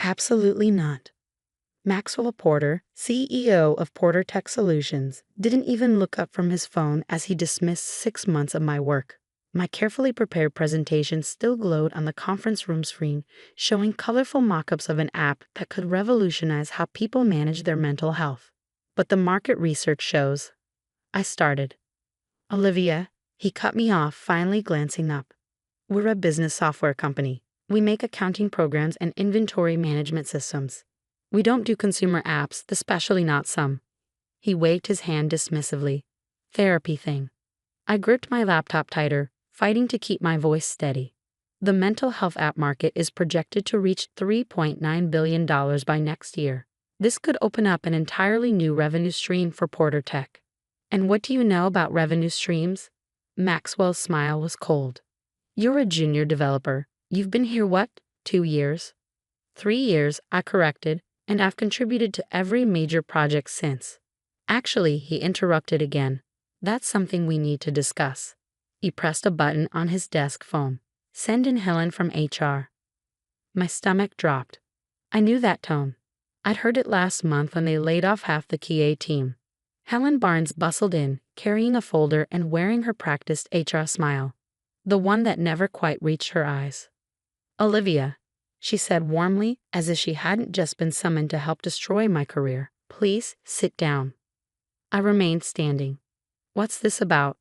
Absolutely not. Maxwell Porter, CEO of Porter Tech Solutions, didn't even look up from his phone as he dismissed 6 months of my work. My carefully prepared presentation still glowed on the conference room screen, showing colorful mock-ups of an app that could revolutionize how people manage their mental health. But the market research shows. I started. Olivia, he cut me off, finally glancing up. We're a business software company. We make accounting programs and inventory management systems. We don't do consumer apps, especially not some. He waved his hand dismissively. Therapy thing. I gripped my laptop tighter, fighting to keep my voice steady. The mental health app market is projected to reach $3.9 billion by next year. This could open up an entirely new revenue stream for Porter Tech. And what do you know about revenue streams? Maxwell's smile was cold. You're a junior developer. You've been here what, 2 years? 3 years, I corrected, and I've contributed to every major project since. Actually, he interrupted again. That's something we need to discuss. He pressed a button on his desk phone. Send in Helen from HR. My stomach dropped. I knew that tone. I'd heard it last month when they laid off half the QA team. Helen Barnes bustled in, carrying a folder and wearing her practiced HR smile. The one that never quite reached her eyes. Olivia, she said warmly, as if she hadn't just been summoned to help destroy my career. Please sit down. I remained standing. What's this about?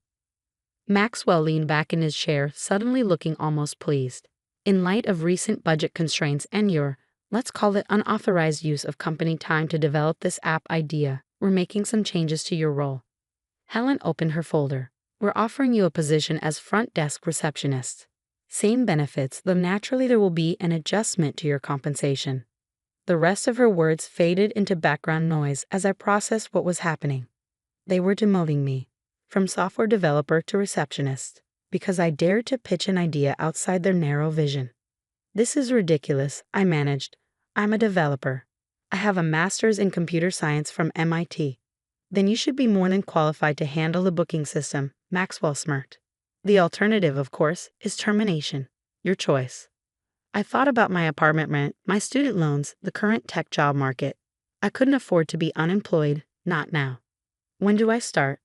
Maxwell leaned back in his chair, suddenly looking almost pleased. In light of recent budget constraints and your, let's call it unauthorized use of company time to develop this app idea, we're making some changes to your role. Helen opened her folder. We're offering you a position as front desk receptionist. Same benefits, though naturally there will be an adjustment to your compensation. The rest of her words faded into background noise as I processed what was happening. They were demoting me, from software developer to receptionist, because I dared to pitch an idea outside their narrow vision. This is ridiculous, I managed. I'm a developer. I have a master's in computer science from MIT. Then you should be more than qualified to handle the booking system, Maxwell smirked. The alternative, of course, is termination. Your choice. I thought about my apartment rent, my student loans, the current tech job market. I couldn't afford to be unemployed, not now. When do I start?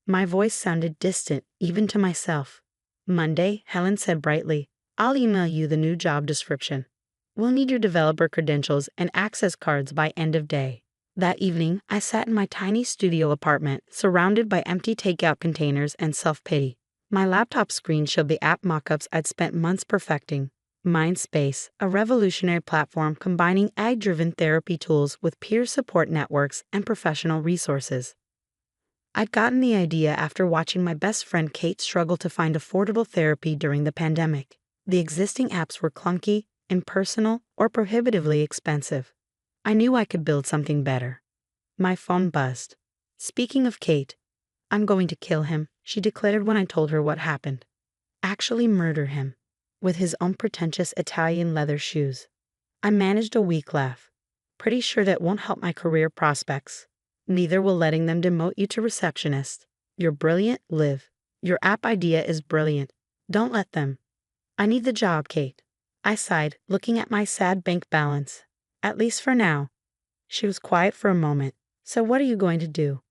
My voice sounded distant, even to myself. Monday, Helen said brightly. I'll email you the new job description. We'll need your developer credentials and access cards by end of day. That evening, I sat in my tiny studio apartment, surrounded by empty takeout containers and self-pity. My laptop screen showed the app mockups I'd spent months perfecting. Mindspace, a revolutionary platform combining AI-driven therapy tools with peer support networks and professional resources. I'd gotten the idea after watching my best friend Kate struggle to find affordable therapy during the pandemic. The existing apps were clunky, impersonal, or prohibitively expensive. I knew I could build something better. My phone buzzed. Speaking of Kate, I'm going to kill him, she declared when I told her what happened. Actually murder him, with his own pretentious Italian leather shoes. I managed a weak laugh. Pretty sure that won't help my career prospects. Neither will letting them demote you to receptionist. You're brilliant, Liv. Your app idea is brilliant. Don't let them. I need the job, Kate. I sighed, looking at my sad bank balance. At least for now. She was quiet for a moment. So what are you going to do?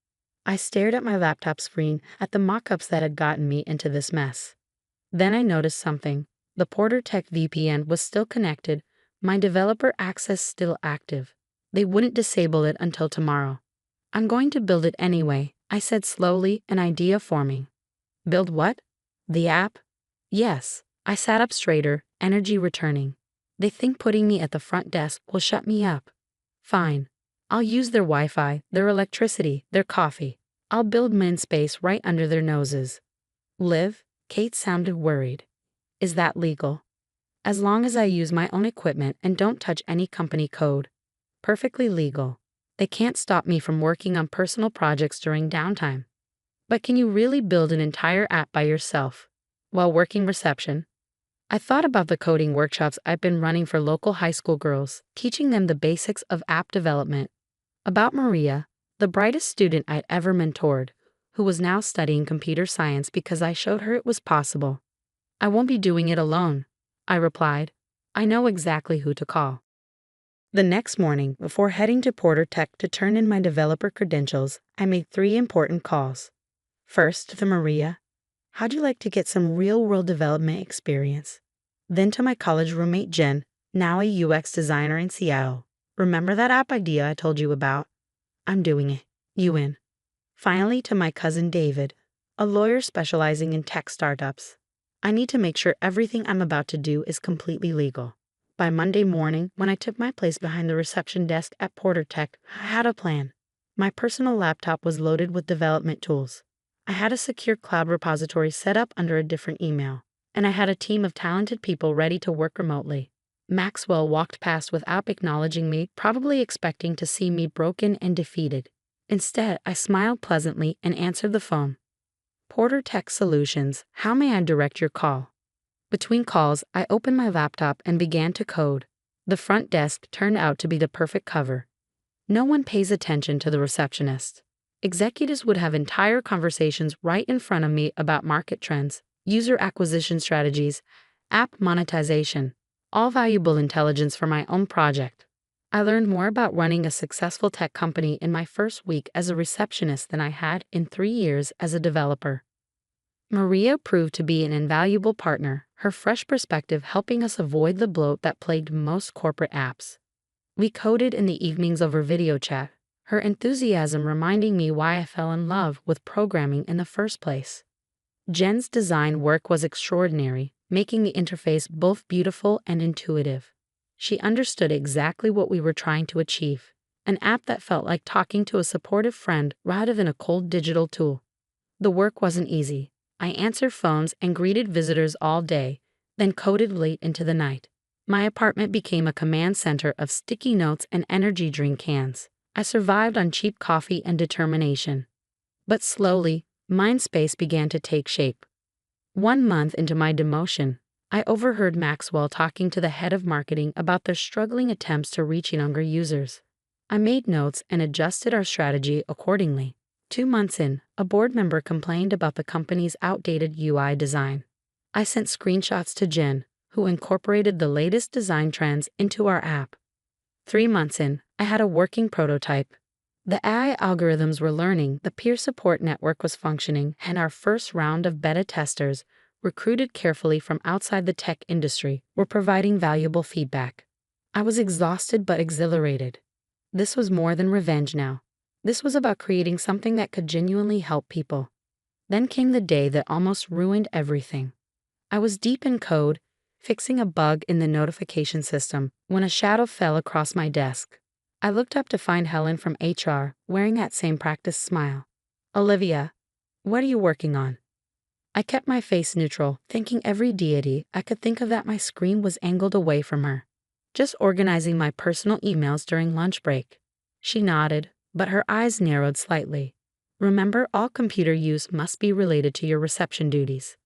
I stared at my laptop screen, at the mock-ups that had gotten me into this mess. Then I noticed something. The Porter Tech VPN was still connected, my developer access still active. They wouldn't disable it until tomorrow. I'm going to build it anyway, I said slowly, an idea forming. Build what? The app? Yes. I sat up straighter, energy returning. They think putting me at the front desk will shut me up. Fine. I'll use their Wi-Fi, their electricity, their coffee. I'll build Mindspace right under their noses. Liv? Kate sounded worried. Is that legal? As long as I use my own equipment and don't touch any company code. Perfectly legal. They can't stop me from working on personal projects during downtime. But can you really build an entire app by yourself while working reception? I thought about the coding workshops I've been running for local high school girls, teaching them the basics of app development. About Maria, the brightest student I'd ever mentored, who was now studying computer science because I showed her it was possible. I won't be doing it alone, I replied. I know exactly who to call. The next morning, before heading to Porter Tech to turn in my developer credentials, I made 3 important calls. First, to Maria. How'd you like to get some real-world development experience? Then to my college roommate Jen, now a UX designer in Seattle. Remember that app idea I told you about? I'm doing it. You in? Finally, to my cousin David, a lawyer specializing in tech startups. I need to make sure everything I'm about to do is completely legal. By Monday morning, when I took my place behind the reception desk at Porter Tech, I had a plan. My personal laptop was loaded with development tools. I had a secure cloud repository set up under a different email, and I had a team of talented people ready to work remotely. Maxwell walked past without acknowledging me, probably expecting to see me broken and defeated. Instead, I smiled pleasantly and answered the phone. Porter Tech Solutions, how may I direct your call? Between calls, I opened my laptop and began to code. The front desk turned out to be the perfect cover. No one pays attention to the receptionist. Executives would have entire conversations right in front of me about market trends, user acquisition strategies, app monetization, all valuable intelligence for my own project. I learned more about running a successful tech company in my first week as a receptionist than I had in 3 years as a developer. Maria proved to be an invaluable partner, her fresh perspective helping us avoid the bloat that plagued most corporate apps. We coded in the evenings over video chat, her enthusiasm reminding me why I fell in love with programming in the first place. Jen's design work was extraordinary, making the interface both beautiful and intuitive. She understood exactly what we were trying to achieve, an app that felt like talking to a supportive friend rather than a cold digital tool. The work wasn't easy. I answered phones and greeted visitors all day, then coded late into the night. My apartment became a command center of sticky notes and energy drink cans. I survived on cheap coffee and determination. But slowly, mind space began to take shape. 1 month into my demotion, I overheard Maxwell talking to the head of marketing about their struggling attempts to reach younger users. I made notes and adjusted our strategy accordingly. 2 months in, a board member complained about the company's outdated UI design. I sent screenshots to Jen, who incorporated the latest design trends into our app. 3 months in, I had a working prototype. The AI algorithms were learning, the peer support network was functioning, and our first round of beta testers, recruited carefully from outside the tech industry, were providing valuable feedback. I was exhausted but exhilarated. This was more than revenge now. This was about creating something that could genuinely help people. Then came the day that almost ruined everything. I was deep in code, fixing a bug in the notification system, when a shadow fell across my desk. I looked up to find Helen from HR, wearing that same practiced smile. "Olivia, what are you working on?" I kept my face neutral, thinking every deity I could think of that my screen was angled away from her. "Just organizing my personal emails during lunch break." She nodded, but her eyes narrowed slightly. "Remember, all computer use must be related to your reception duties."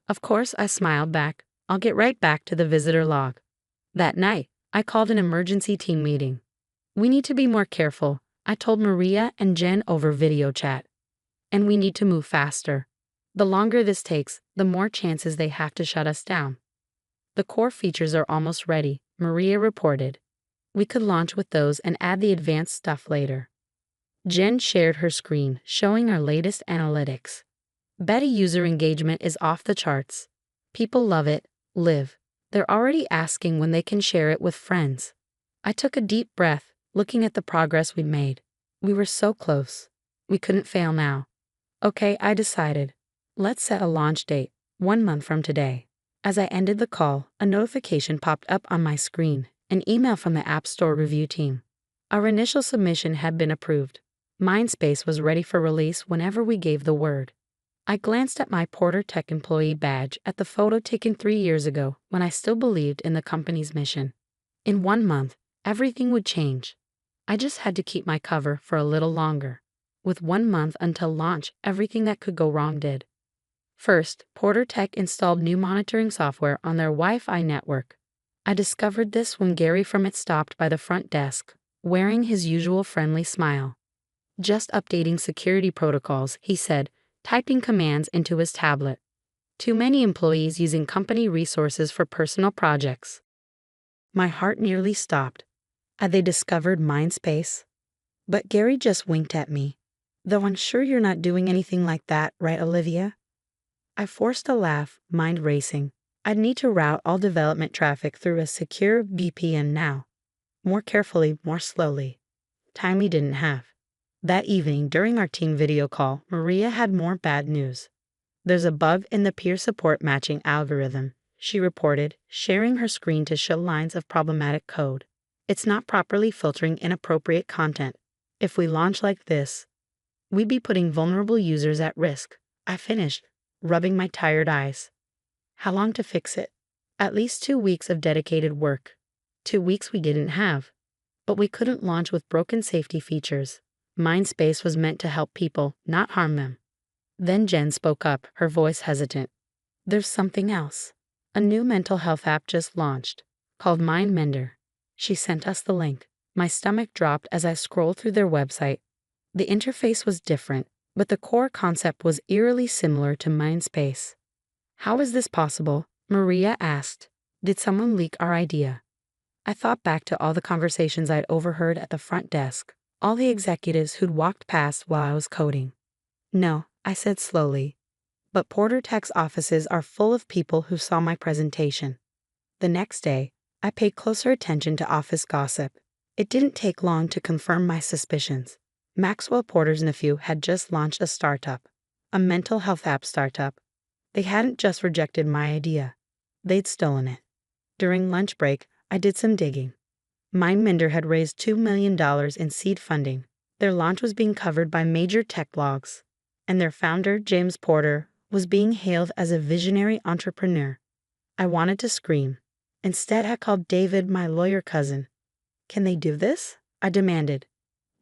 Of course, I smiled back. I'll get right back to the visitor log. That night, I called an emergency team meeting. "We need to be more careful," I told Maria and Jen over video chat. "And we need to move faster. The longer this takes, the more chances they have to shut us down." "The core features are almost ready," Maria reported. "We could launch with those and add the advanced stuff later." Jen shared her screen, showing our latest analytics. Beta user engagement is off the charts. People love it, live. They're already asking when they can share it with friends. I took a deep breath, looking at the progress we'd made. We were so close. We couldn't fail now. "Okay," I decided. "Let's set a launch date, 1 month from today." As I ended the call, a notification popped up on my screen, an email from the App Store review team. Our initial submission had been approved. Mindspace was ready for release whenever we gave the word. I glanced at my Porter Tech employee badge at the photo taken 3 years ago when I still believed in the company's mission. In 1 month, everything would change. I just had to keep my cover for a little longer. With 1 month until launch, everything that could go wrong did. First, Porter Tech installed new monitoring software on their Wi-Fi network. I discovered this when Gary from it stopped by the front desk, wearing his usual friendly smile. "Just updating security protocols," he said, typing commands into his tablet. "Too many employees using company resources for personal projects." My heart nearly stopped. They discovered Mindspace. But Gary just winked at me. Though I'm sure you're not doing anything like that, right, Olivia? I forced a laugh, mind racing. I'd need to route all development traffic through a secure VPN now. More carefully, more slowly. Time we didn't have. That evening, during our team video call, Maria had more bad news. There's a bug in the peer support matching algorithm, she reported, sharing her screen to show lines of problematic code. It's not properly filtering inappropriate content. If we launch like this, we'd be putting vulnerable users at risk. I finished, rubbing my tired eyes. How long to fix it? At least 2 weeks of dedicated work. 2 weeks we didn't have. But we couldn't launch with broken safety features. Mindspace was meant to help people, not harm them. Then Jen spoke up, her voice hesitant. There's something else. A new mental health app just launched, called MindMender. She sent us the link. My stomach dropped as I scrolled through their website. The interface was different, but the core concept was eerily similar to Mindspace. How is this possible? Maria asked. Did someone leak our idea? I thought back to all the conversations I'd overheard at the front desk, all the executives who'd walked past while I was coding. No, I said slowly. But Porter Tech's offices are full of people who saw my presentation. The next day, I paid closer attention to office gossip. It didn't take long to confirm my suspicions. Maxwell Porter's nephew had just launched a startup, a mental health app startup. They hadn't just rejected my idea. They'd stolen it. During lunch break, I did some digging. MindMender had raised $2 million in seed funding. Their launch was being covered by major tech blogs. And their founder, James Porter, was being hailed as a visionary entrepreneur. I wanted to scream. Instead, I called David my lawyer cousin. Can they do this? I demanded.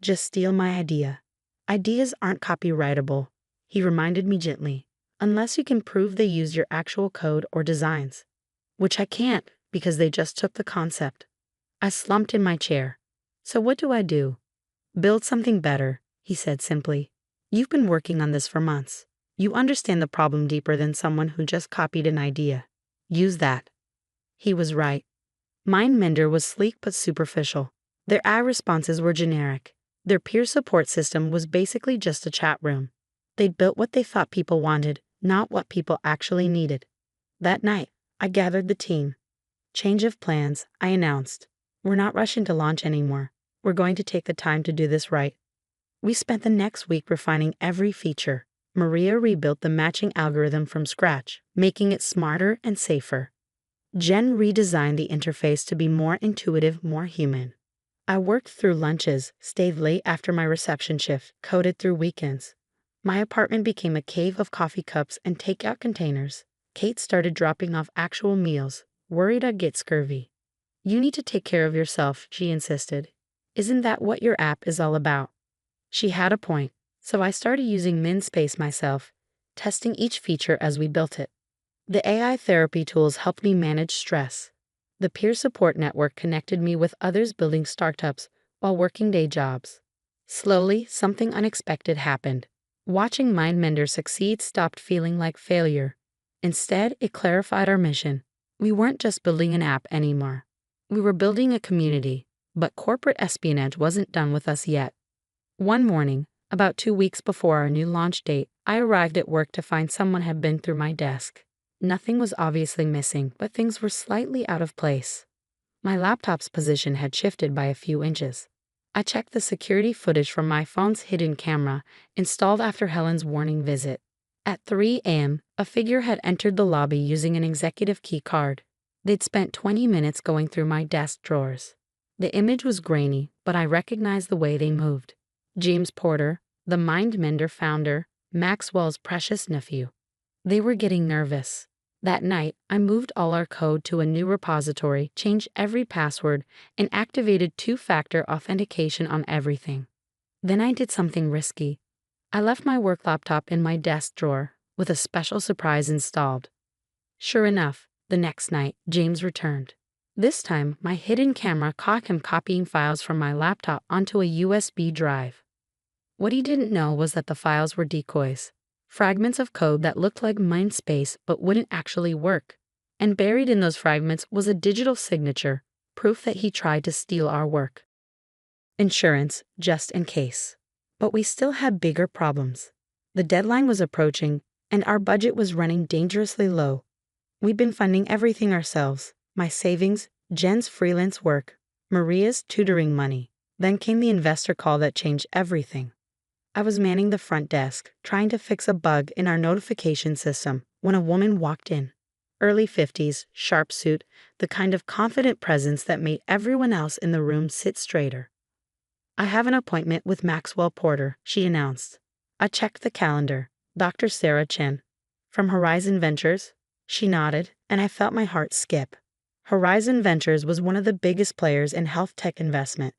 Just steal my idea. Ideas aren't copyrightable, he reminded me gently, unless you can prove they used your actual code or designs. Which I can't, because they just took the concept. I slumped in my chair. So what do I do? Build something better, he said simply. You've been working on this for months. You understand the problem deeper than someone who just copied an idea. Use that. He was right. MindMender was sleek but superficial. Their ad responses were generic. Their peer support system was basically just a chat room. They'd built what they thought people wanted, not what people actually needed. That night, I gathered the team. Change of plans, I announced. We're not rushing to launch anymore. We're going to take the time to do this right. We spent the next week refining every feature. Maria rebuilt the matching algorithm from scratch, making it smarter and safer. Jen redesigned the interface to be more intuitive, more human. I worked through lunches, stayed late after my reception shift, coded through weekends. My apartment became a cave of coffee cups and takeout containers. Kate started dropping off actual meals, worried I'd get scurvy. You need to take care of yourself, she insisted. Isn't that what your app is all about? She had a point, so I started using Mindspace myself, testing each feature as we built it. The AI therapy tools helped me manage stress. The peer support network connected me with others building startups while working day jobs. Slowly, something unexpected happened. Watching MindMender succeed stopped feeling like failure. Instead, it clarified our mission. We weren't just building an app anymore. We were building a community, but corporate espionage wasn't done with us yet. One morning, about 2 weeks before our new launch date, I arrived at work to find someone had been through my desk. Nothing was obviously missing, but things were slightly out of place. My laptop's position had shifted by a few inches. I checked the security footage from my phone's hidden camera, installed after Helen's warning visit. At 3 a.m., a figure had entered the lobby using an executive key card. They'd spent 20 minutes going through my desk drawers. The image was grainy, but I recognized the way they moved. James Porter, the MindMender founder, Maxwell's precious nephew. They were getting nervous. That night, I moved all our code to a new repository, changed every password, and activated two-factor authentication on everything. Then I did something risky. I left my work laptop in my desk drawer, with a special surprise installed. Sure enough, the next night, James returned. This time, my hidden camera caught him copying files from my laptop onto a USB drive. What he didn't know was that the files were decoys. Fragments of code that looked like Mindspace but wouldn't actually work. And buried in those fragments was a digital signature, proof that he tried to steal our work. Insurance, just in case. But we still had bigger problems. The deadline was approaching, and our budget was running dangerously low. We'd been funding everything ourselves: my savings, Jen's freelance work, Maria's tutoring money. Then came the investor call that changed everything. I was manning the front desk, trying to fix a bug in our notification system, when a woman walked in. Early 50s, sharp suit, the kind of confident presence that made everyone else in the room sit straighter. "I have an appointment with Maxwell Porter," she announced. I checked the calendar. Dr. Sarah Chen. "From Horizon Ventures?" She nodded, and I felt my heart skip. Horizon Ventures was one of the biggest players in health tech investment.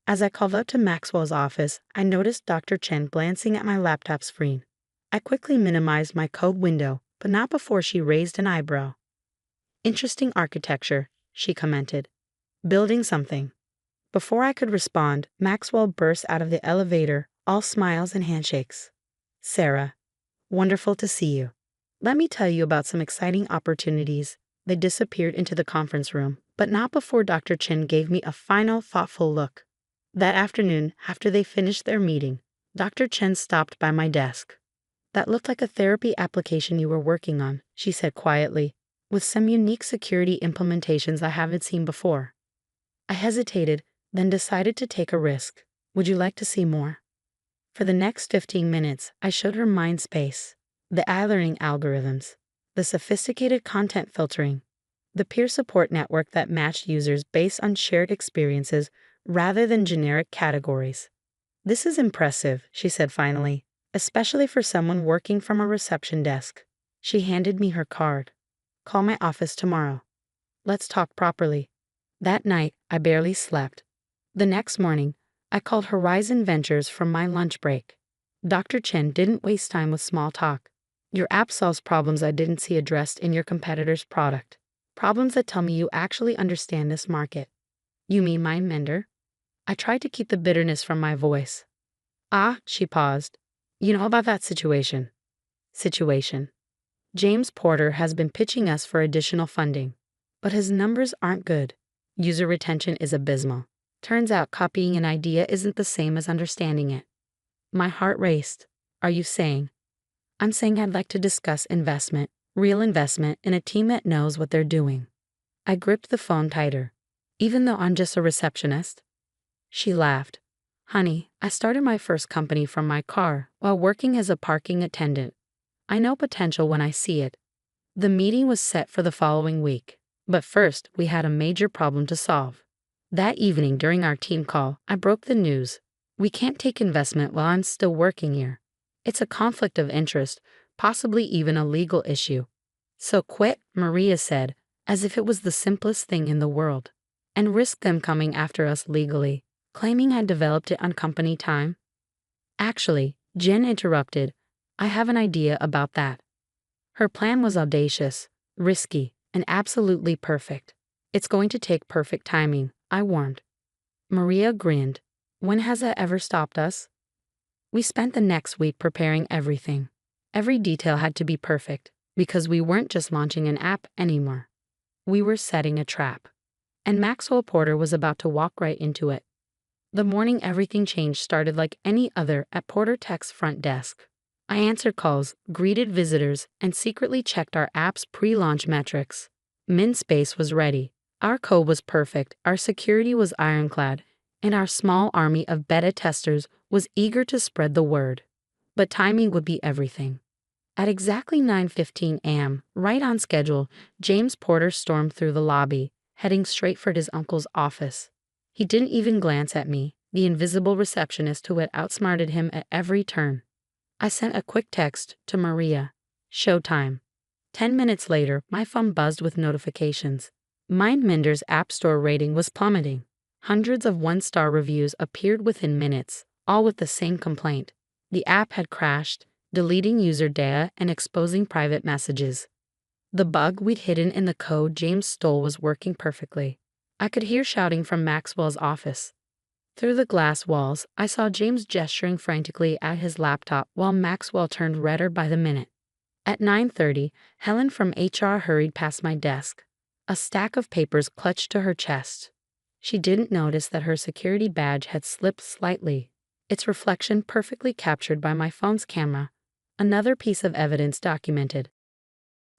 As I called up to Maxwell's office, I noticed Dr. Chen glancing at my laptop screen. I quickly minimized my code window, but not before she raised an eyebrow. "Interesting architecture," she commented. "Building something." Before I could respond, Maxwell burst out of the elevator, all smiles and handshakes. "Sarah, wonderful to see you. Let me tell you about some exciting opportunities." They disappeared into the conference room, but not before Dr. Chin gave me a final, thoughtful look. That afternoon, after they finished their meeting, Dr. Chen stopped by my desk. "That looked like a therapy application you were working on," she said quietly, "with some unique security implementations I haven't seen before." I hesitated, then decided to take a risk. "Would you like to see more?" For the next 15 minutes, I showed her Mindspace, the learning algorithms, the sophisticated content filtering, the peer support network that matched users based on shared experiences rather than generic categories. "This is impressive," she said finally, "especially for someone working from a reception desk." She handed me her card. "Call my office tomorrow. Let's talk properly." That night, I barely slept. The next morning, I called Horizon Ventures from my lunch break. Dr. Chen didn't waste time with small talk. "Your app solves problems I didn't see addressed in your competitor's product. Problems that tell me you actually understand this market." "You mean my Mender?" I tried to keep the bitterness from my voice. "Ah," she paused. "You know about that situation." "Situation. James Porter has been pitching us for additional funding, but his numbers aren't good. User retention is abysmal. Turns out copying an idea isn't the same as understanding it." My heart raced. "Are you saying?" "I'm saying I'd like to discuss investment, real investment in a team that knows what they're doing." I gripped the phone tighter. "Even though I'm just a receptionist?" She laughed. "Honey, I started my first company from my car while working as a parking attendant. I know potential when I see it." The meeting was set for the following week, but first we had a major problem to solve. That evening during our team call, I broke the news. "We can't take investment while I'm still working here. It's a conflict of interest, possibly even a legal issue." "So quit," Maria said, as if it was the simplest thing in the world. "And risk them coming after us legally, claiming I'd developed it on company time." "Actually," Jen interrupted, "I have an idea about that." Her plan was audacious, risky, and absolutely perfect. "It's going to take perfect timing," I warned. Maria grinned. "When has that ever stopped us?" We spent the next week preparing everything. Every detail had to be perfect, because we weren't just launching an app anymore. We were setting a trap. And Maxwell Porter was about to walk right into it. The morning everything changed started like any other at Porter Tech's front desk. I answered calls, greeted visitors, and secretly checked our app's pre-launch metrics. Mindspace was ready. Our code was perfect, our security was ironclad, and our small army of beta testers was eager to spread the word. But timing would be everything. At exactly 9:15 a.m., right on schedule, James Porter stormed through the lobby, heading straight for his uncle's office. He didn't even glance at me, the invisible receptionist who had outsmarted him at every turn. I sent a quick text to Maria. "Showtime." 10 minutes later, my phone buzzed with notifications. MindMender's App Store rating was plummeting. Hundreds of one-star reviews appeared within minutes, all with the same complaint. The app had crashed, deleting user data and exposing private messages. The bug we'd hidden in the code James stole was working perfectly. I could hear shouting from Maxwell's office. Through the glass walls, I saw James gesturing frantically at his laptop while Maxwell turned redder by the minute. At 9:30, Helen from HR hurried past my desk. A stack of papers clutched to her chest. She didn't notice that her security badge had slipped slightly, its reflection perfectly captured by my phone's camera. Another piece of evidence documented.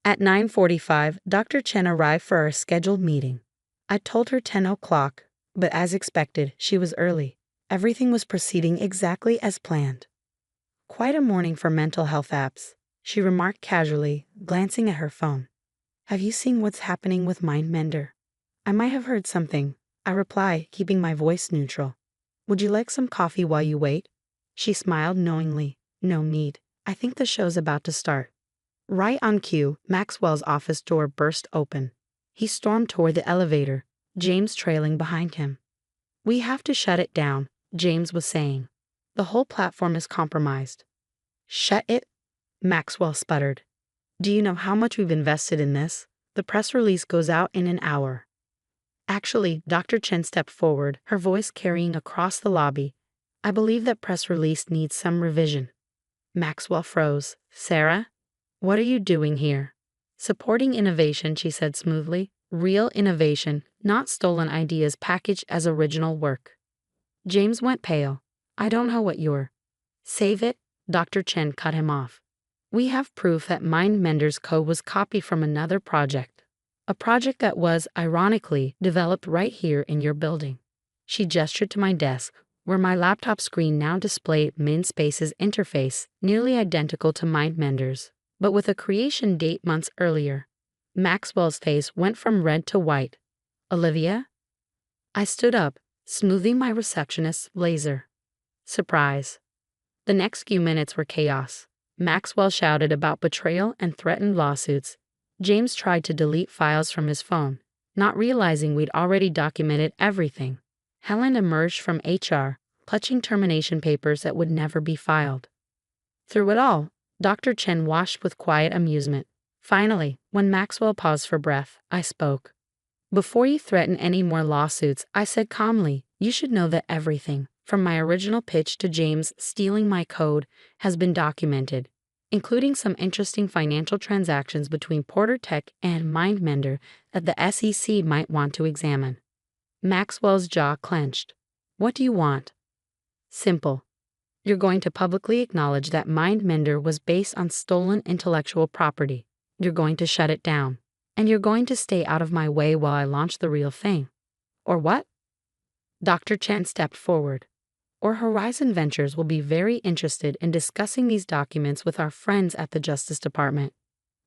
At 9:45, Dr. Chen arrived for our scheduled meeting. I told her 10 o'clock, but as expected, she was early. Everything was proceeding exactly as planned. Quite a morning for mental health apps, she remarked casually, glancing at her phone. Have you seen what's happening with MindMender? I might have heard something, I reply, keeping my voice neutral. Would you like some coffee while you wait? She smiled knowingly. No need. I think the show's about to start. Right on cue, Maxwell's office door burst open. He stormed toward the elevator, James trailing behind him. We have to shut it down, James was saying. The whole platform is compromised. Shut it? Maxwell sputtered. Do you know how much we've invested in this? The press release goes out in an hour. Actually, Dr. Chen stepped forward, her voice carrying across the lobby. I believe that press release needs some revision. Maxwell froze. Sarah? What are you doing here? Supporting innovation, she said smoothly. Real innovation, not stolen ideas packaged as original work. James went pale. I don't know what you're. Save it, Dr. Chen cut him off. We have proof that MindMender's code was copied from another project. A project that was, ironically, developed right here in your building. She gestured to my desk, where my laptop screen now displayed MindSpace's interface, nearly identical to MindMender's, but with a creation date months earlier. Maxwell's face went from red to white. Olivia? I stood up, smoothing my receptionist's blazer. Surprise. The next few minutes were chaos. Maxwell shouted about betrayal and threatened lawsuits. James tried to delete files from his phone, not realizing we'd already documented everything. Helen emerged from HR, clutching termination papers that would never be filed. Through it all, Dr. Chen watched with quiet amusement. Finally, when Maxwell paused for breath, I spoke. Before you threaten any more lawsuits, I said calmly, you should know that everything, from my original pitch to James stealing my code, has been documented, including some interesting financial transactions between Porter Tech and MindMender that the SEC might want to examine. Maxwell's jaw clenched. What do you want? Simple. You're going to publicly acknowledge that MindMender was based on stolen intellectual property. You're going to shut it down. And you're going to stay out of my way while I launch the real thing. Or what? Dr. Chen stepped forward. Or Horizon Ventures will be very interested in discussing these documents with our friends at the Justice Department.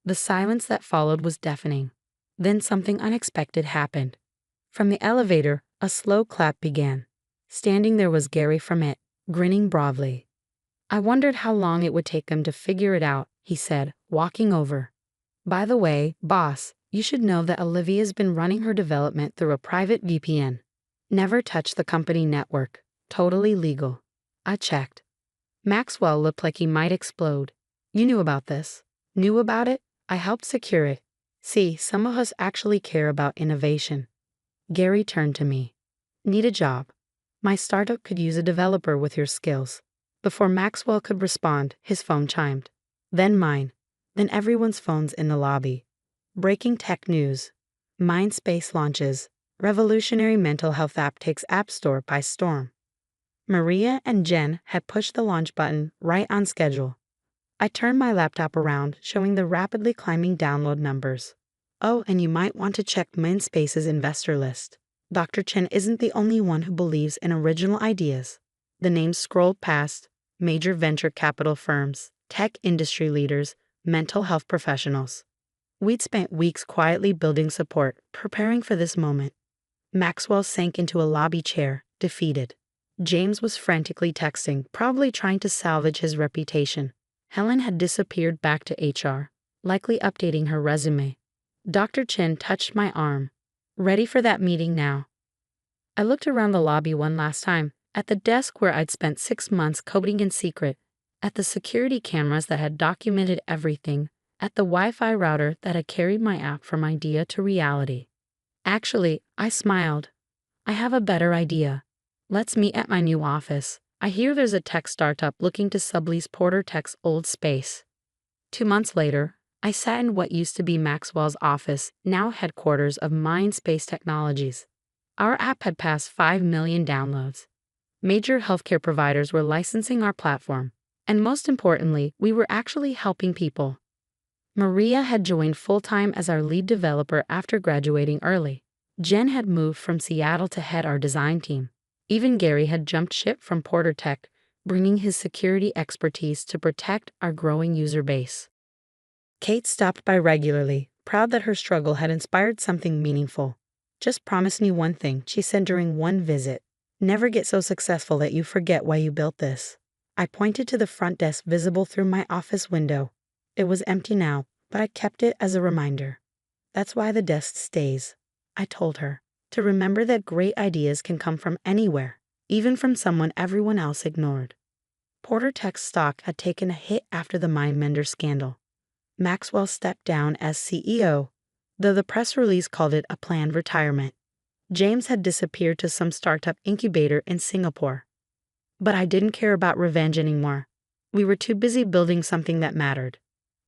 The silence that followed was deafening. Then something unexpected happened. From the elevator, a slow clap began. Standing there was Gary from it, grinning broadly. I wondered how long it would take him to figure it out, he said, walking over. By the way, boss, you should know that Olivia's been running her development through a private VPN. Never touch the company network. Totally legal. I checked. Maxwell looked like he might explode. You knew about this. Knew about it? I helped secure it. See, some of us actually care about innovation. Gary turned to me. Need a job. My startup could use a developer with your skills. Before Maxwell could respond, his phone chimed. Then mine. Then everyone's phones in the lobby. Breaking tech news. MindSpace launches. Revolutionary mental health app takes App Store by storm. Maria and Jen had pushed the launch button right on schedule. I turned my laptop around, showing the rapidly climbing download numbers. Oh, and you might want to check MindSpace's investor list. Dr. Chen isn't the only one who believes in original ideas. The names scrolled past: major venture capital firms, tech industry leaders, mental health professionals. We'd spent weeks quietly building support, preparing for this moment. Maxwell sank into a lobby chair, defeated. James was frantically texting, probably trying to salvage his reputation. Helen had disappeared back to HR, likely updating her resume. Dr. Chen touched my arm. Ready for that meeting now. I looked around the lobby one last time, at the desk where I'd spent 6 months coding in secret, at the security cameras that had documented everything, at the Wi-Fi router that had carried my app from idea to reality. Actually, I smiled. I have a better idea. Let's meet at my new office. I hear there's a tech startup looking to sublease Porter Tech's old space. 2 months later, I sat in what used to be Maxwell's office, now headquarters of MindSpace Technologies. Our app had passed 5 million downloads. Major healthcare providers were licensing our platform. And most importantly, we were actually helping people. Maria had joined full-time as our lead developer after graduating early. Jen had moved from Seattle to head our design team. Even Gary had jumped ship from Porter Tech, bringing his security expertise to protect our growing user base. Kate stopped by regularly, proud that her struggle had inspired something meaningful. "Just promise me one thing," she said during one visit. "Never get so successful that you forget why you built this." I pointed to the front desk visible through my office window. It was empty now, but I kept it as a reminder. "That's why the desk stays," I told her. "To remember that great ideas can come from anywhere, even from someone everyone else ignored." Porter Tech's stock had taken a hit after the Mindmender scandal. Maxwell stepped down as CEO, though the press release called it a planned retirement. James had disappeared to some startup incubator in Singapore. But I didn't care about revenge anymore. We were too busy building something that mattered.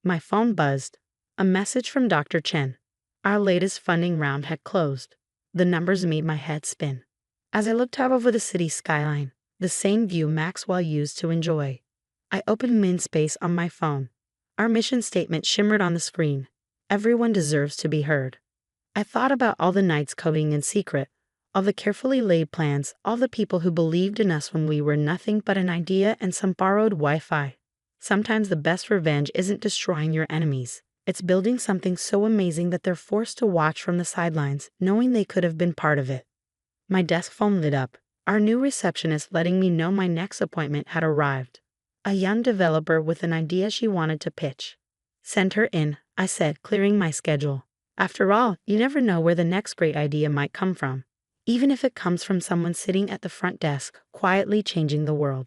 My phone buzzed. A message from Dr. Chen. Our latest funding round had closed. The numbers made my head spin. As I looked out over the city skyline, the same view Maxwell used to enjoy, I opened MinSpace on my phone. Our mission statement shimmered on the screen. Everyone deserves to be heard. I thought about all the nights coding in secret, all the carefully laid plans, all the people who believed in us when we were nothing but an idea and some borrowed Wi-Fi. Sometimes the best revenge isn't destroying your enemies. It's building something so amazing that they're forced to watch from the sidelines, knowing they could have been part of it. My desk phone lit up, our new receptionist letting me know my next appointment had arrived. A young developer with an idea she wanted to pitch. "Send her in," I said, clearing my schedule. After all, you never know where the next great idea might come from, even if it comes from someone sitting at the front desk, quietly changing the world.